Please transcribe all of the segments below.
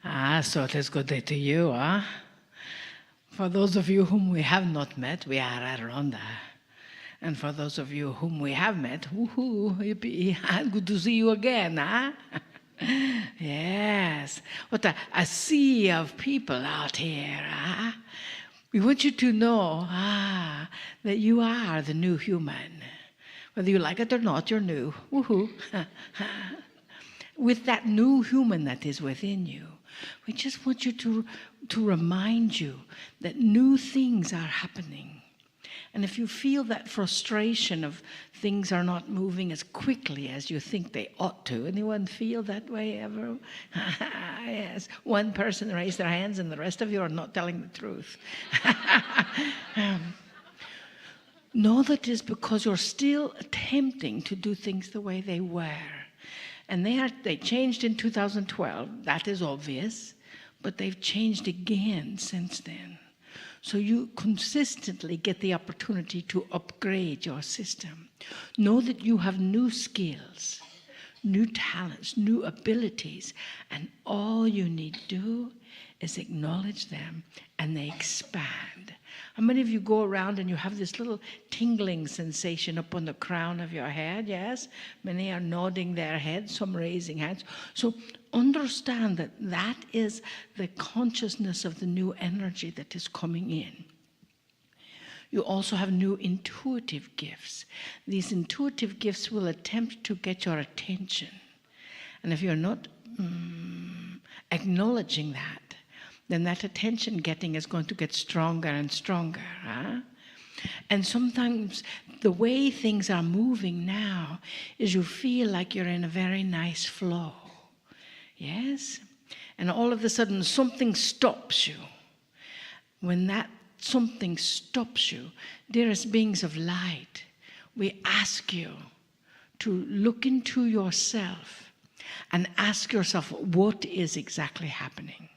So it is good day to you, huh? For those of you whom we have not met, we are Adironnda. And for those of you whom we have met, woohoo, yippee, good to see you again, huh? Yes. What a sea of people out here, huh? We want you to know, that you are the new human. Whether you like it or not, you're new. Woohoo. With that new human that is within you, we just want you to remind you that new things are happening. And if you feel that frustration of things are not moving as quickly as you think they ought to, anyone feel that way ever? Yes. One person raised their hands and the rest of you are not telling the truth. Know that it is because you're still attempting to do things the way they were. And they changed in 2012, that is obvious, but they've changed again since then. So you consistently get the opportunity to upgrade your system. Know that you have new skills, new talents, new abilities, and all you need to do is acknowledge them and they expand. How many of you go around and you have this little tingling sensation up on the crown of your head? Yes? Many are nodding their heads, some raising hands. So understand that that is the consciousness of the new energy that is coming in. You also have new intuitive gifts. These intuitive gifts will attempt to get your attention. And if you're not acknowledging that, then that attention getting is going to get stronger and stronger. Huh? And sometimes the way things are moving now is you feel like you're in a very nice flow. Yes? And all of a sudden something stops you. When that something stops you, dearest beings of light, we ask you to look into yourself and ask yourself what is exactly happening.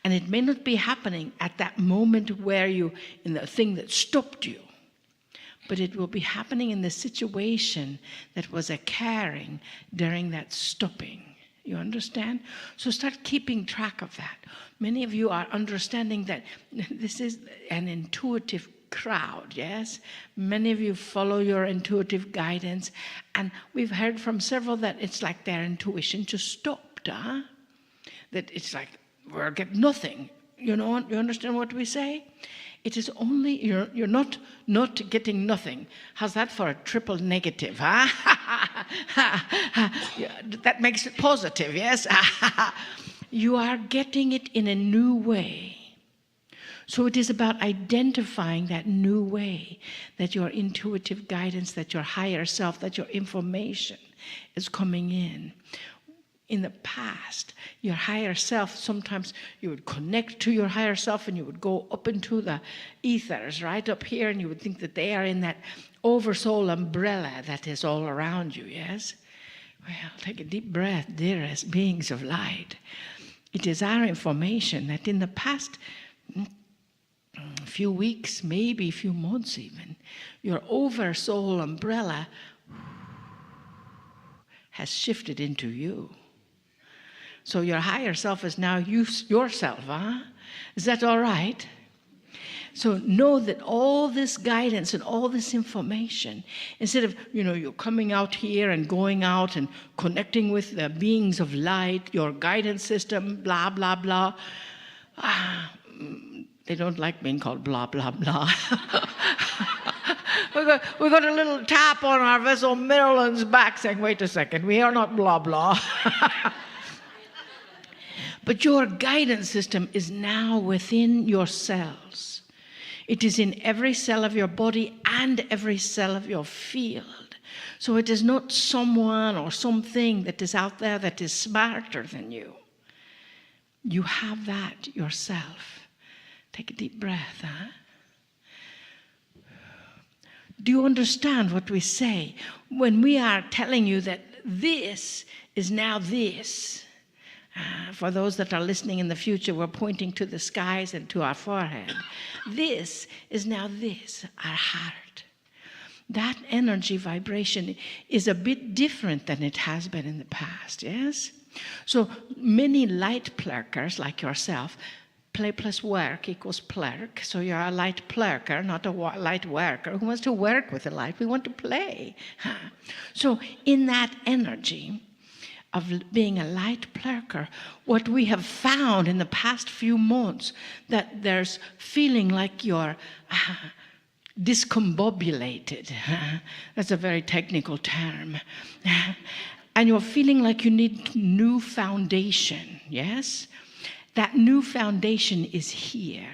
And it may not be happening at that moment where you, in the thing that stopped you, but it will be happening in the situation that was occurring during that stopping. You understand? So start keeping track of that. Many of you are understanding that this is an intuitive crowd, yes? Many of you follow your intuitive guidance, and we've heard from several that it's like their intuition just stopped, huh? That it's like, we'll get nothing. You know, you understand what we say? It is only, you're not getting nothing. How's that for a triple negative, huh? That makes it positive, yes? You are getting it in a new way. So it is about identifying that new way, that your intuitive guidance, that your higher self, that your information is coming in. In the past, your higher self, sometimes you would connect to your higher self and you would go up into the ethers, right up here, and you would think that they are in that oversoul umbrella that is all around you, yes? Well, take a deep breath, dearest beings of light. It is our information that in the past few weeks, maybe a few months even, your oversoul umbrella has shifted into you. So your higher self is now yourself, huh? Is that all right? So know that all this guidance and all this information, instead of, you're coming out here and going out and connecting with the beings of light, your guidance system, blah, blah, blah. They don't like being called blah, blah, blah. We got a little tap on our vessel Marilyn's back saying, wait a second, we are not blah, blah. But your guidance system is now within your cells. It is in every cell of your body and every cell of your field. So it is not someone or something that is out there that is smarter than you. You have that yourself. Take a deep breath, huh? Do you understand what we say when we are telling you that this is now this? For those that are listening in the future, we're pointing to the skies and to our forehead. This is now this, our heart. That energy vibration is a bit different than it has been in the past, yes? So many light plurkers like yourself, play plus work equals plurk. So you're a light plurker, not a light worker. Who wants to work with a light? We want to play. So in that energy of being a light plurker, what we have found in the past few months, that there's feeling like you're discombobulated. That's a very technical term. And you're feeling like you need new foundation, yes? That new foundation is here.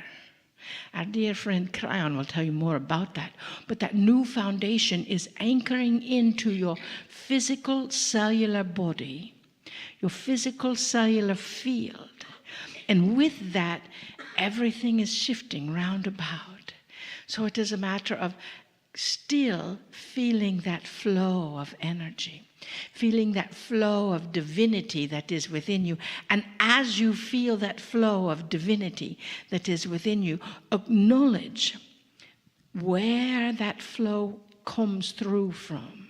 Our dear friend Kryon will tell you more about that. But that new foundation is anchoring into your physical cellular body, your physical cellular field. And with that, everything is shifting round about. So it is a matter of still feeling that flow of energy, feeling that flow of divinity that is within you. And as you feel that flow of divinity that is within you, acknowledge where that flow comes through from.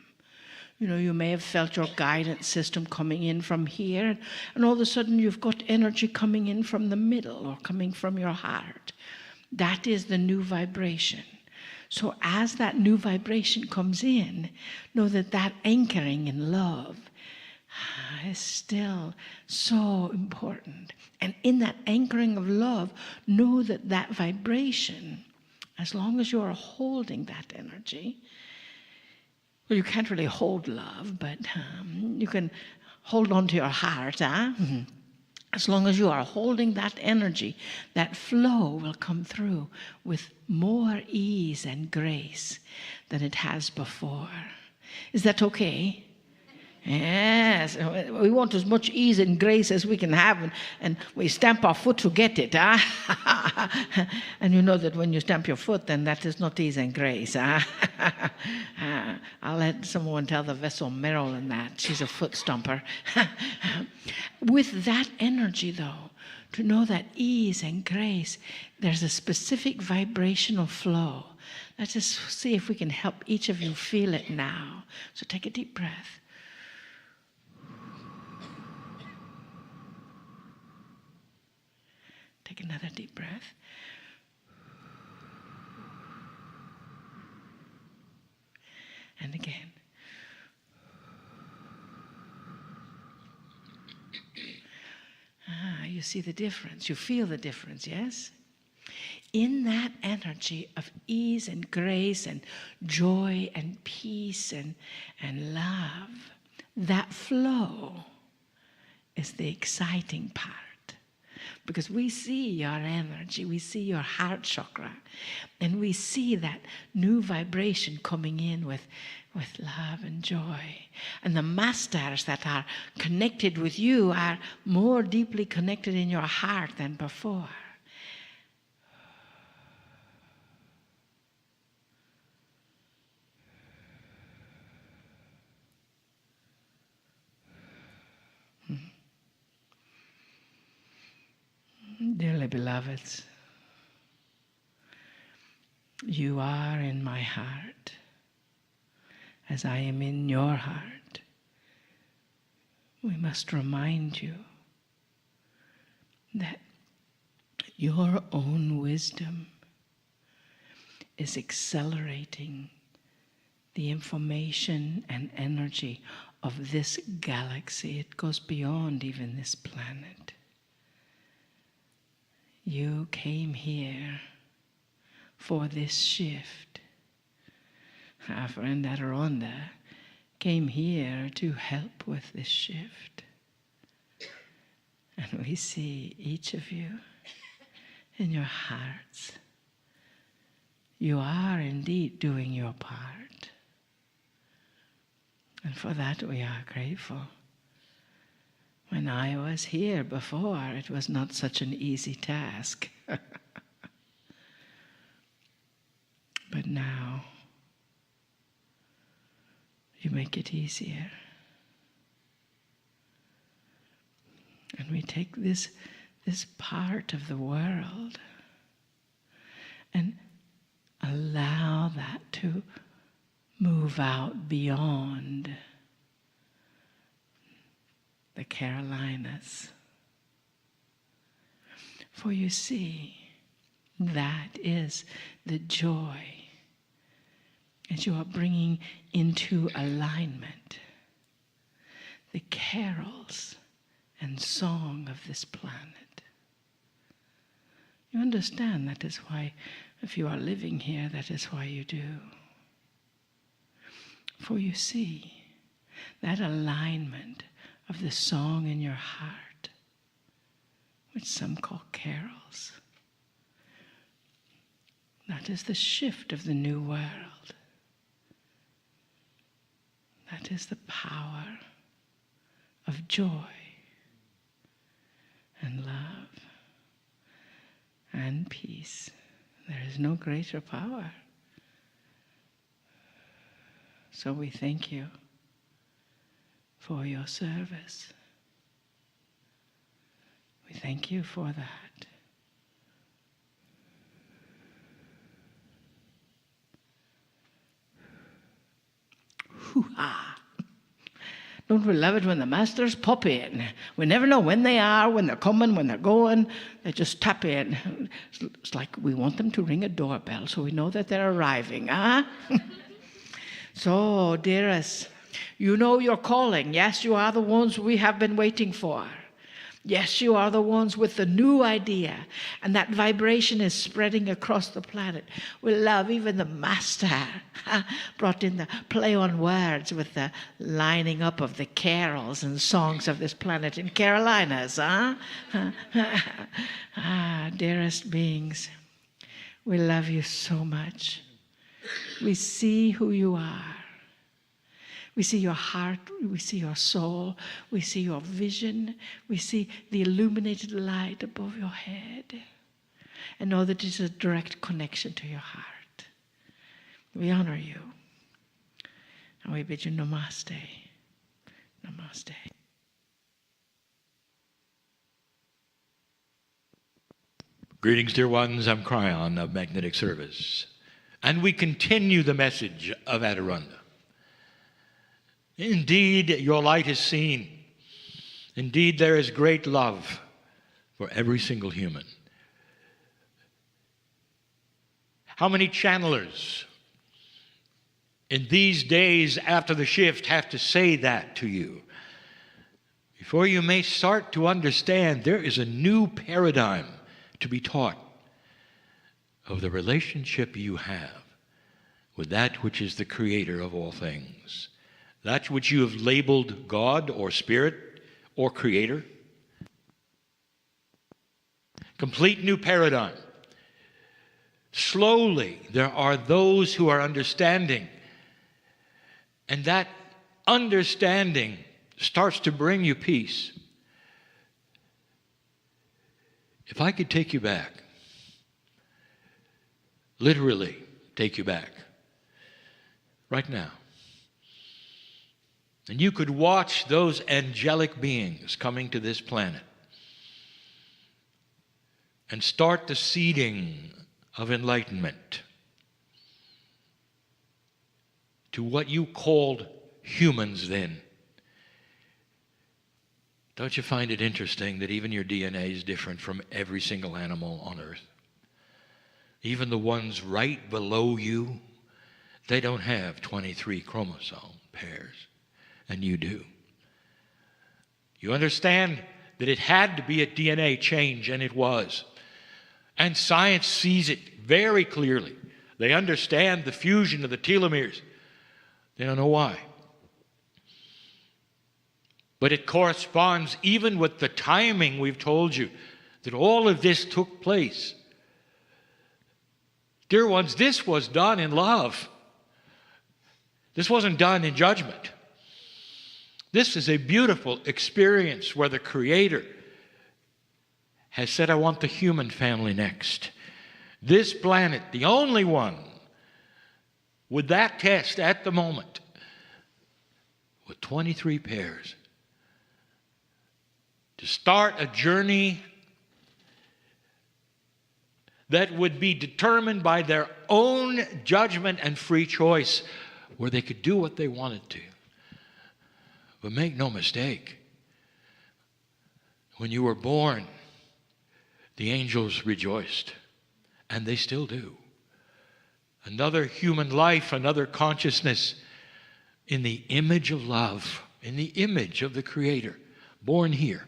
You know, you may have felt your guidance system coming in from here, and all of a sudden you've got energy coming in from the middle or coming from your heart. That is the new vibration. So as that new vibration comes in, know that that anchoring in love is still so important. And in that anchoring of love, know that that vibration, as long as you are holding that energy, well, you can't really hold love, but you can hold on to your heart. As long as you are holding that energy, that flow will come through with more ease and grace than it has before. Is that okay? Yes, we want as much ease and grace as we can have, and we stamp our foot to get it. And you know that when you stamp your foot, then that is not ease and grace. I'll let someone tell the vessel Marilyn that. She's a foot stomper. With that energy, though, to know that ease and grace, there's a specific vibrational flow. Let's just see if we can help each of you feel it now. So take a deep breath. Take another deep breath. And again. You see the difference. You feel the difference, yes? In that energy of ease and grace and joy and peace and love, that flow is the exciting part. Because we see your energy, we see your heart chakra, and we see that new vibration coming in with love and joy. And the masters that are connected with you are more deeply connected in your heart than before. Dearly beloveds, you are in my heart as I am in your heart. We must remind you that your own wisdom is accelerating the information and energy of this galaxy. It goes beyond even this planet. You came here for this shift. Our friend Adironnda came here to help with this shift. And we see each of you in your hearts. You are indeed doing your part. And for that we are grateful. When I was here before, it was not such an easy task. But now, you make it easier. And we take this part of the world and allow that to move out beyond the Carolinas. For you see, that is the joy that you are bringing into alignment the carols and song of this planet. You understand that is why, if you are living here, that is why you do. For you see, that alignment of the song in your heart, which some call carols, that is the shift of the new world. That is the power of joy and love and peace. There is no greater power. So we thank you for your service. We thank you for that. Hoo-ha! Don't we love it when the masters pop in? We never know when they are, when they're coming, when they're going. They just tap in. It's like we want them to ring a doorbell so we know that they're arriving, huh? So, dearest, you know your calling. Yes, you are the ones we have been waiting for. Yes, you are the ones with the new idea, and that vibration is spreading across the planet. We love even the master brought in the play on words with the lining up of the carols and songs of this planet in Carolinas, huh? Dearest beings, we love you so much. We see who you are. We see your heart, we see your soul, we see your vision, we see the illuminated light above your head, and know that it's a direct connection to your heart. We honor you, and we bid you namaste. Namaste. Greetings, dear ones. I'm Kryon of Magnetic Service, and we continue the message of Adironnda. Indeed, your light is seen. Indeed, there is great love for every single human. How many channelers in these days after the shift have to say that to you before you may start to understand there is a new paradigm to be taught of the relationship you have with that which is the creator of all things. That which you have labeled God or Spirit or Creator. Complete new paradigm. Slowly, there are those who are understanding. And that understanding starts to bring you peace. If I could take you back, literally take you back, right now, and you could watch those angelic beings coming to this planet and start the seeding of enlightenment to what you called humans then. Don't you find it interesting that even your DNA is different from every single animal on earth? Even the ones right below you, they don't have 23 chromosome pairs. And you do. You understand that it had to be a DNA change, and it was. And science sees it very clearly. They understand the fusion of the telomeres. They don't know why. But it corresponds even with the timing we've told you that all of this took place. Dear ones, this was done in love. This wasn't done in judgment. This is a beautiful experience where the Creator has said, I want the human family next. This planet, the only one with that test at the moment, with 23 pairs, to start a journey that would be determined by their own judgment and free choice, where they could do what they wanted to. But make no mistake, When you were born, the angels rejoiced, and they still do. Another human life, another consciousness in the image of love, in the image of the Creator, born here.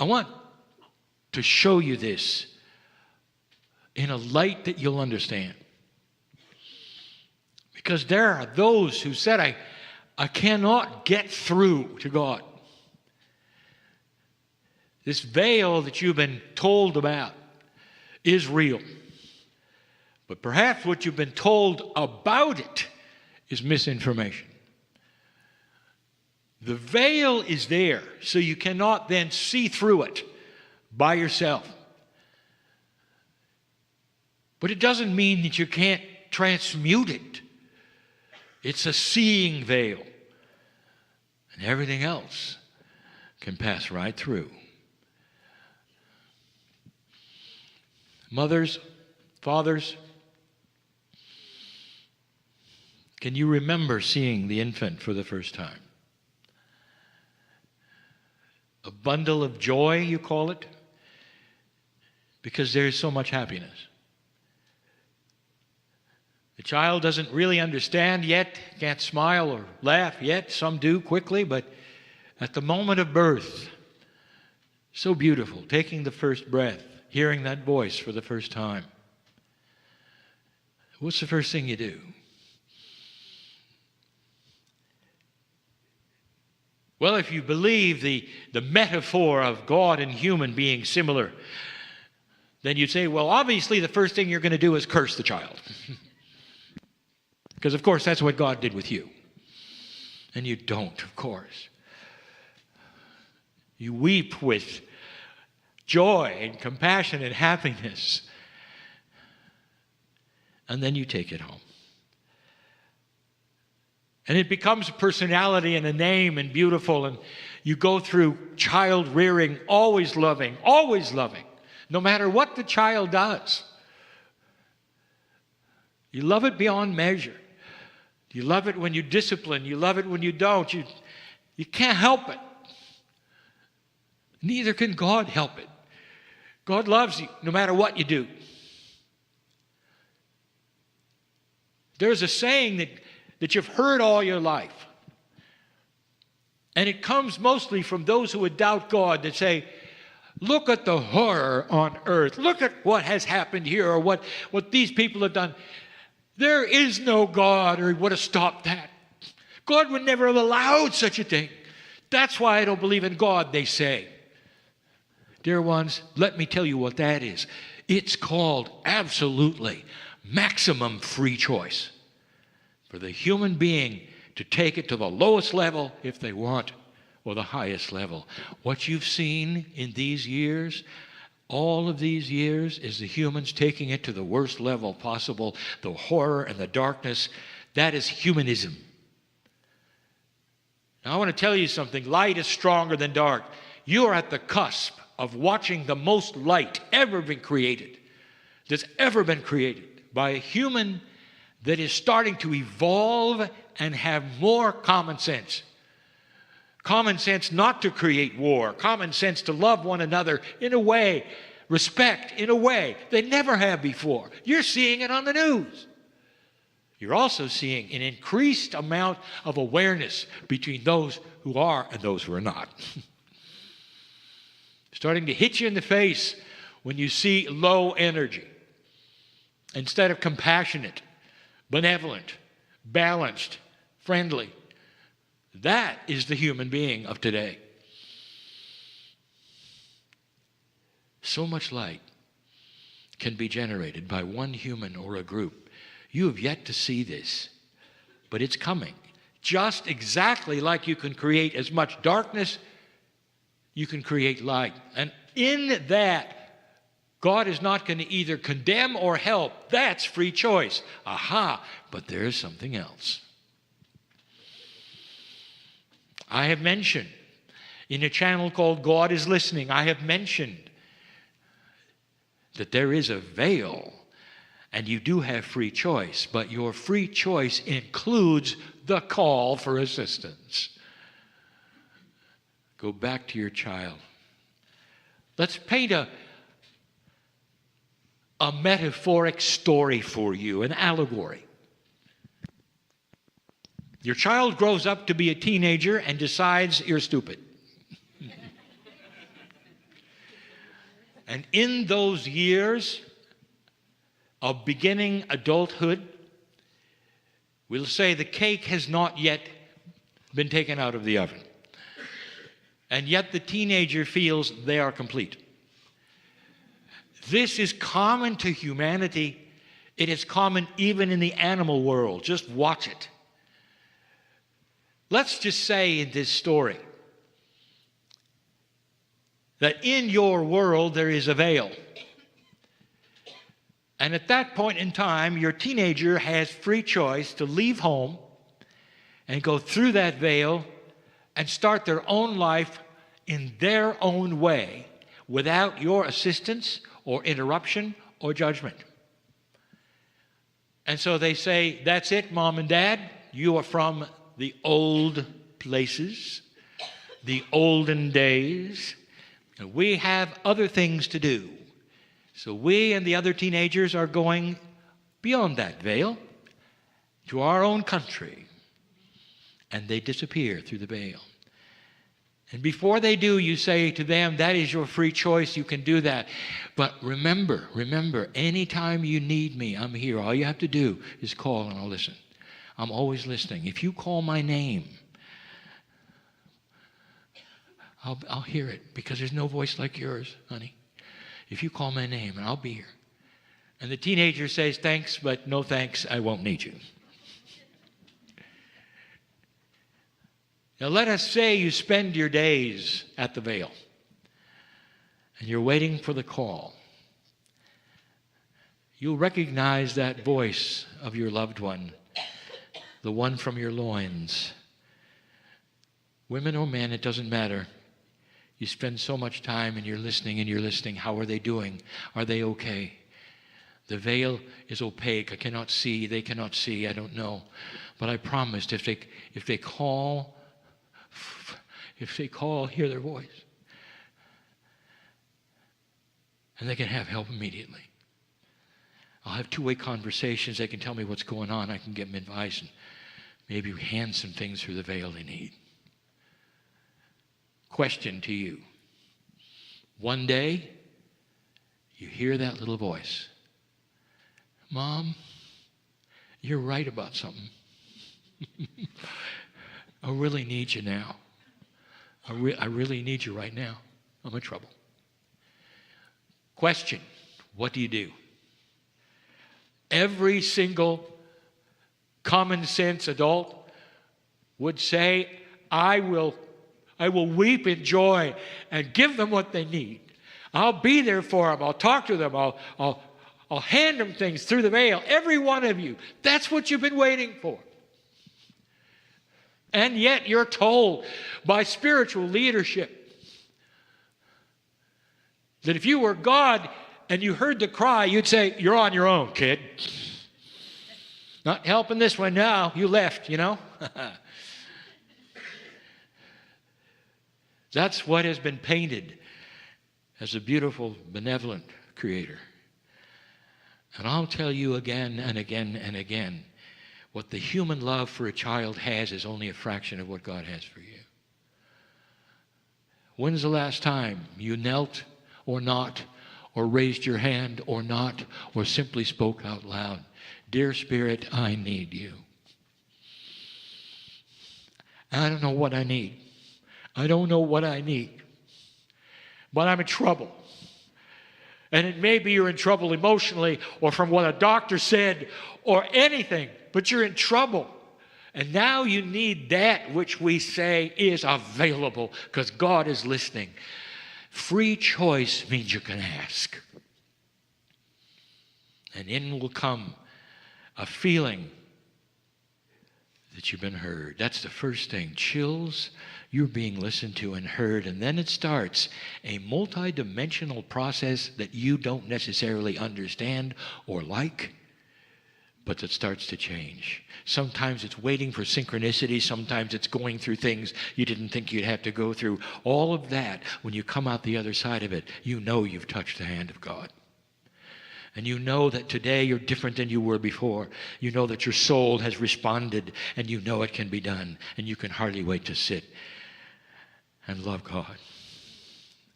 I want to show you this in a light that you'll understand. Because there are those who said, I cannot get through to God. This veil that you've been told about is real. But perhaps what you've been told about it is misinformation. The veil is there, so you cannot then see through it by yourself. But it doesn't mean that you can't transmute it. It's a seeing veil. And everything else can pass right through. Mothers, fathers, can you remember seeing the infant for the first time? A bundle of joy, you call it, because there's so much happiness. The child doesn't really understand yet, can't smile or laugh yet. Some do quickly, but at the moment of birth, so beautiful, taking the first breath, hearing that voice for the first time. What's the first thing you do? Well, if you believe the metaphor of God and human being similar, then you'd say, well, obviously the first thing you're going to do is curse the child. Because, of course, that's what God did with you. And you don't, of course. You weep with joy and compassion and happiness. And then you take it home. And it becomes a personality and a name and beautiful. And you go through child rearing, always loving, no matter what the child does. You love it beyond measure. You love it when you discipline. You love it when you don't. You can't help it. Neither can God help it. God loves you no matter what you do. There's a saying that you've heard all your life. And it comes mostly from those who would doubt God, that say, look at the horror on earth. Look at what has happened here, or what these people have done. There is no God, or he would have stopped that. God would never have allowed such a thing. That's why I don't believe in God, they say. Dear ones, let me tell you what that is. It's called absolutely maximum free choice. For the human being to take it to the lowest level if they want, or the highest level. What you've seen in these years, all of these years, is the humans taking it to the worst level possible. The horror and the darkness, that is humanism. Now I want to tell you something. Light is stronger than dark. You are at the cusp of watching the most light ever been created, that's ever been created by a human that is starting to evolve and have more common sense. Common sense not to create war. Common sense to love one another in a way, respect in a way they never have before. You're seeing it on the news. You're also seeing an increased amount of awareness between those who are and those who are not. Starting to hit you in the face when you see low energy. Instead of compassionate, benevolent, balanced, friendly. That is the human being of today. So much light can be generated by one human or a group. You have yet to see this, but it's coming. Just exactly like you can create as much darkness, you can create light. And in that, God is not going to either condemn or help. That's free choice. Aha! But there is something else. I have mentioned in a channel called God is Listening, I have mentioned that there is a veil and you do have free choice, but your free choice includes the call for assistance. Go back to your child. Let's paint a metaphoric story for you, an allegory. Your child grows up to be a teenager and decides you're stupid. And in those years of beginning adulthood, we'll say the cake has not yet been taken out of the oven. And yet the teenager feels they are complete. This is common to humanity. It is common even in the animal world. Just watch it. Let's just say in this story that in your world there is a veil. And at that point in time, your teenager has free choice to leave home and go through that veil and start their own life in their own way without your assistance or interruption or judgment. And so they say, that's it, Mom and Dad. You are from the old places, the olden days. And we have other things to do. So we and the other teenagers are going beyond that veil to our own country. And they disappear through the veil. And before they do, you say to them, that is your free choice. You can do that. But remember, anytime you need me, I'm here. All you have to do is call and I'll listen. I'm always listening. If you call my name, I'll hear it, because there's no voice like yours, honey. If you call my name, and I'll be here. And the teenager says, thanks, but no thanks, I won't need you. Now let us say you spend your days at the veil, and you're waiting for the call. You'll recognize that voice of your loved one, the one from your loins. Women or men, it doesn't matter. You spend so much time and you're listening. How are they doing? Are they okay? The veil is opaque. I cannot see. They cannot see. I don't know. But I promised if they call, hear their voice. And they can have help immediately. I'll have two-way conversations. They can tell me what's going on. I can give them advice and maybe hand some things through the veil they need. Question to you. One day, you hear that little voice. Mom, you're right about something. I really need you now. I really need you right now. I'm in trouble. Question, what do you do? Every single common sense adult would say, I will weep in joy and give them what they need. I'll be there for them. I'll talk to them. I'll hand them things through the veil. Every one of you. That's what you've been waiting for. And yet you're told by spiritual leadership that if you were God and you heard the cry, you'd say, you're on your own, kid. Not helping this one now. You left, you know. That's what has been painted as a beautiful, benevolent creator. And I'll tell you again and again and again, what the human love for a child has is only a fraction of what God has for you. When's the last time you knelt or not, or raised your hand or not, or simply spoke out loud, dear Spirit, I need you. I don't know what I need. I don't know what I need, but I'm in trouble. And it may be you're in trouble emotionally or from what a doctor said or anything, but you're in trouble. And now you need that which we say is available because God is listening. Free choice means you can ask. And in will come a feeling that you've been heard. That's the first thing. Chills. You're being listened to and heard. And then it starts a multi-dimensional process that you don't necessarily understand or like. but that starts to change. Sometimes it's waiting for synchronicity. Sometimes it's going through things you didn't think you'd have to go through. All of that, when you come out the other side of it, you know you've touched the hand of God. And you know that today you're different than you were before. You know that your soul has responded, and you know it can be done. And you can hardly wait to sit and love God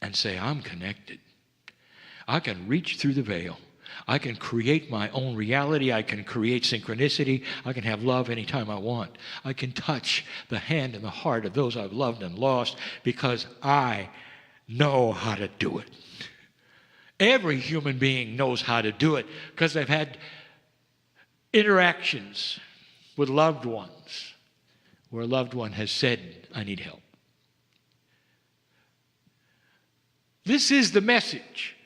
and say, I'm connected. I can reach through the veil. I can create my own reality. I can create synchronicity. I can have love anytime I want. I can touch the hand and the heart of those I've loved and lost because I know how to do it. Every human being knows how to do it because they've had interactions with loved ones where a loved one has said, I need help. This is the message.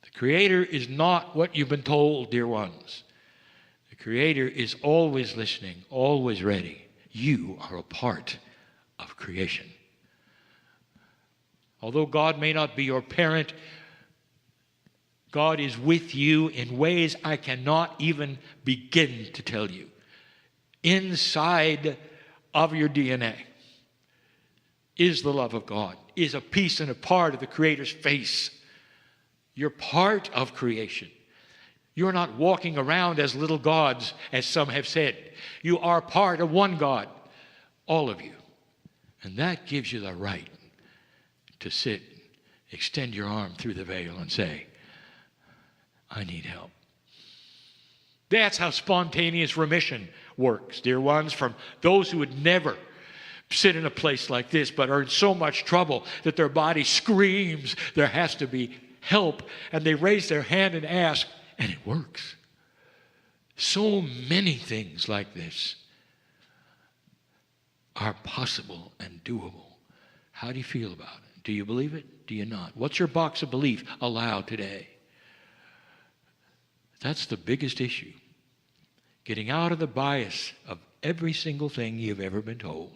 The Creator is not what you've been told, dear ones. The Creator is always listening, always ready. You are a part of creation. Although God may not be your parent, God is with you in ways I cannot even begin to tell you. Inside of your DNA is the love of God, is a piece and a part of the Creator's face. You're part of creation. You're not walking around as little gods, as some have said. You are part of one God, all of you. And that gives you the right to sit, extend your arm through the veil and say, I need help. That's how spontaneous remission works, dear ones, from those who would never sit in a place like this but are in so much trouble that their body screams there has to be help, and they raise their hand and ask, and it works. So many things like this are possible and doable. How do you feel about it? Do you believe it? Do you not? What's your box of belief allow today? That's the biggest issue. Getting out of the bias of every single thing you've ever been told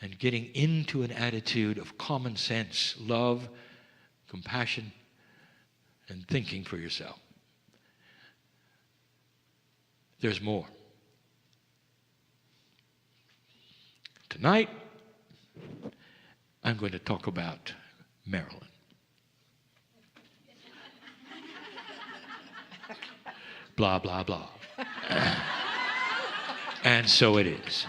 and getting into an attitude of common sense, love, compassion, and thinking for yourself. There's more. Tonight, I'm going to talk about Marilyn. Blah, blah, blah. And so it is.